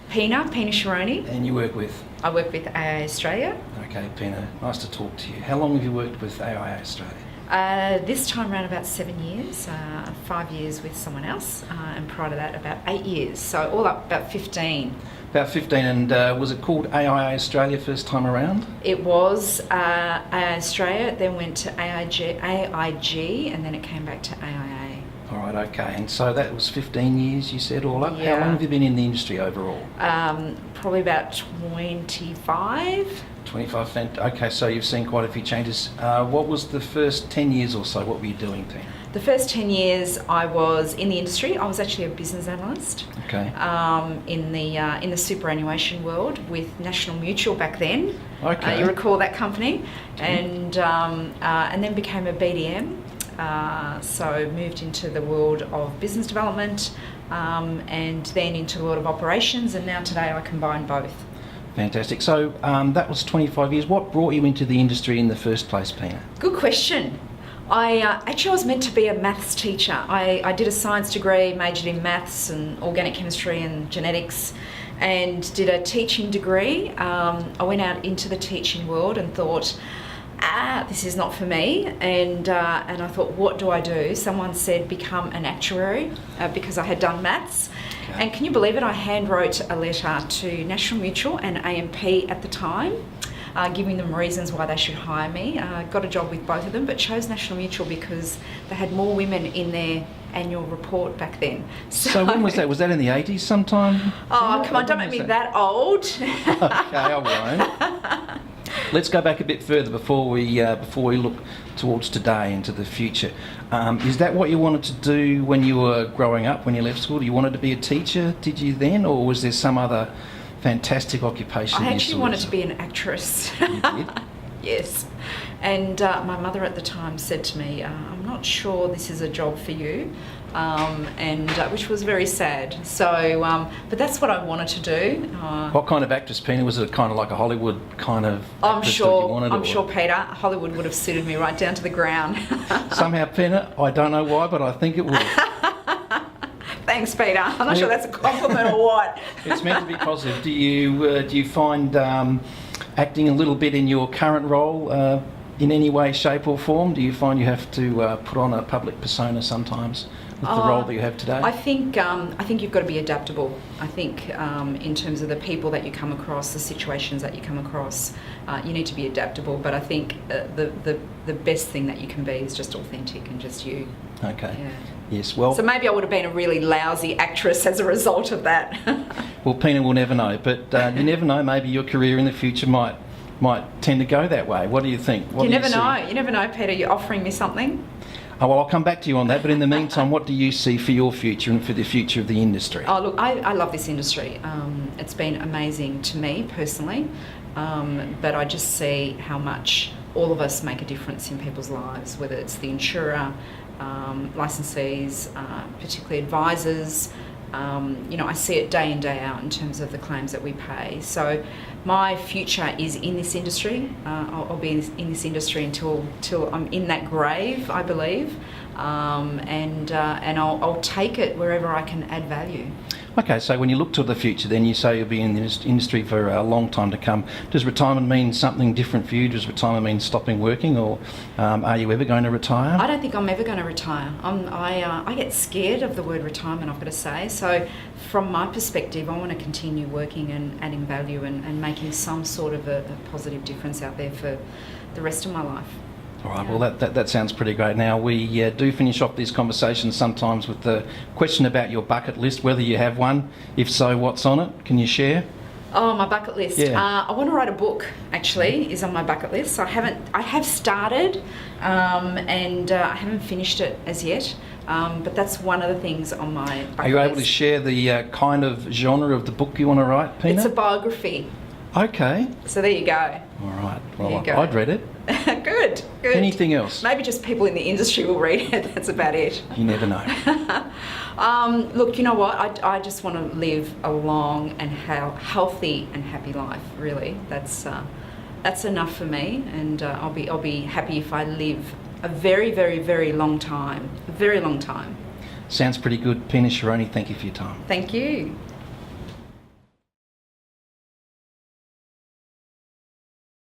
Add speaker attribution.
Speaker 1: Pina Sciarrone.
Speaker 2: And you work with?
Speaker 1: I work with AA Australia.
Speaker 2: Okay, Pina, nice to talk to you. How long have you worked with AA Australia?
Speaker 1: This time around about 7 years, 5 years with someone else, and prior to that about 8 years, so all up about 15.
Speaker 2: About 15, and was it called AIA Australia first time around?
Speaker 1: It was AA Australia, then went to AIG, and then it came back to AIA.
Speaker 2: All right, okay, and so that was 15 years you said all up?
Speaker 1: Yeah.
Speaker 2: How long have you been in the industry overall?
Speaker 1: Probably about 25.
Speaker 2: 25, okay, so you've seen quite a few changes. What was the first 10 years or so? What were you doing then?
Speaker 1: The first 10 years I was in the industry. I was actually a business analyst.
Speaker 2: Okay.
Speaker 1: In the superannuation world with National Mutual back then.
Speaker 2: Okay.
Speaker 1: You recall that company, and then became a BDM. So moved into the world of business development, and then into the world of operations, and now today I combine both.
Speaker 2: Fantastic. So that was 25 years. What brought you into the industry in the first place, Pina?
Speaker 1: Good question. I was meant to be a maths teacher. I did a science degree, majored in maths and organic chemistry and genetics, and did a teaching degree. I went out into the teaching world and thought, this is not for me, and I thought, what do I do? Someone said become an actuary, because I had done maths. Okay. And can you believe it, I hand wrote a letter to National Mutual and AMP at the time, giving them reasons why they should hire me. Got a job with both of them, but chose National Mutual because they had more women in their annual report back then.
Speaker 2: So when was that? Was that in the 80s sometime?
Speaker 1: Oh, come on, don't make me that old.
Speaker 2: Okay, I won't. Let's go back a bit further before we look towards today into the future. Is that what you wanted to do when you were growing up, when you left school? You wanted to be a teacher, did you then, or was there some other fantastic occupation?
Speaker 1: I actually wanted to be an actress.
Speaker 2: You did?
Speaker 1: Yes. And my mother at the time said to me, I'm not sure this is a job for you, which was very sad. So, but that's what I wanted to do.
Speaker 2: What kind of actress, Pina? Was it kind of like a Hollywood kind of
Speaker 1: I'm
Speaker 2: actress
Speaker 1: sure,
Speaker 2: that you wanted?
Speaker 1: I'm sure, Peter, Hollywood would have suited me right down to the ground.
Speaker 2: Somehow, Pina, I don't know why, but I think it would.
Speaker 1: Thanks, Peter. I'm not sure that's a compliment or what.
Speaker 2: It's meant to be positive. Do you find acting a little bit in your current role in any way, shape or form? Do you find you have to put on a public persona sometimes with the role that you have today?
Speaker 1: I think you've got to be adaptable. I think in terms of the people that you come across, the situations that you come across, you need to be adaptable. But I think the best thing that you can be is just authentic and just you.
Speaker 2: Okay.
Speaker 1: Yeah.
Speaker 2: Yes, well...
Speaker 1: So maybe I would have been a really lousy actress as a result of that.
Speaker 2: Well, Pina, will never know, but you never know, maybe your career in the future might tend to go that way. What do you think?
Speaker 1: You never know, Peter. You're offering me something?
Speaker 2: Oh, well, I'll come back to you on that, but in the meantime, what do you see for your future and for the future of the industry?
Speaker 1: Oh, look, I love this industry. It's been amazing to me personally, but I just see how much all of us make a difference in people's lives, whether it's the insurer, licensees, particularly advisors. I see it day in, day out in terms of the claims that we pay. So my future is in this industry. I'll be in this industry until I'm in that grave, I believe, and I'll take it wherever I can add value.
Speaker 2: Okay, so when you look to the future, then you say you'll be in this industry for a long time to come. Does retirement mean something different for you? Does retirement mean stopping working, or are you ever going to retire?
Speaker 1: I don't think I'm ever going to retire. I get scared of the word retirement, I've got to say. So from my perspective, I want to continue working and adding value and making some sort of a positive difference out there for the rest of my life.
Speaker 2: All right, well, that sounds pretty great. Now, we do finish off these conversations sometimes with the question about your bucket list, whether you have one. If so, what's on it? Can you share?
Speaker 1: Oh, my bucket list.
Speaker 2: Yeah.
Speaker 1: I want to write a book, actually, is on my bucket list. I have started, and I haven't finished it as yet. But that's one of the things on my bucket list.
Speaker 2: Are you able to share the kind of genre of the book you want to write, Pina?
Speaker 1: It's a biography.
Speaker 2: Okay.
Speaker 1: So there you go.
Speaker 2: All right. Well,
Speaker 1: There you go.
Speaker 2: I'd read it.
Speaker 1: Good.
Speaker 2: Anything else?
Speaker 1: Maybe just people in the industry will read it. That's about it.
Speaker 2: You never know.
Speaker 1: Look, you know what? I just want to live a long and healthy and happy life. Really, that's enough for me, and I'll be happy if I live a very, very, very long time. A very long time.
Speaker 2: Sounds pretty good. Pina Sciarrone, thank you for your time.
Speaker 1: Thank you.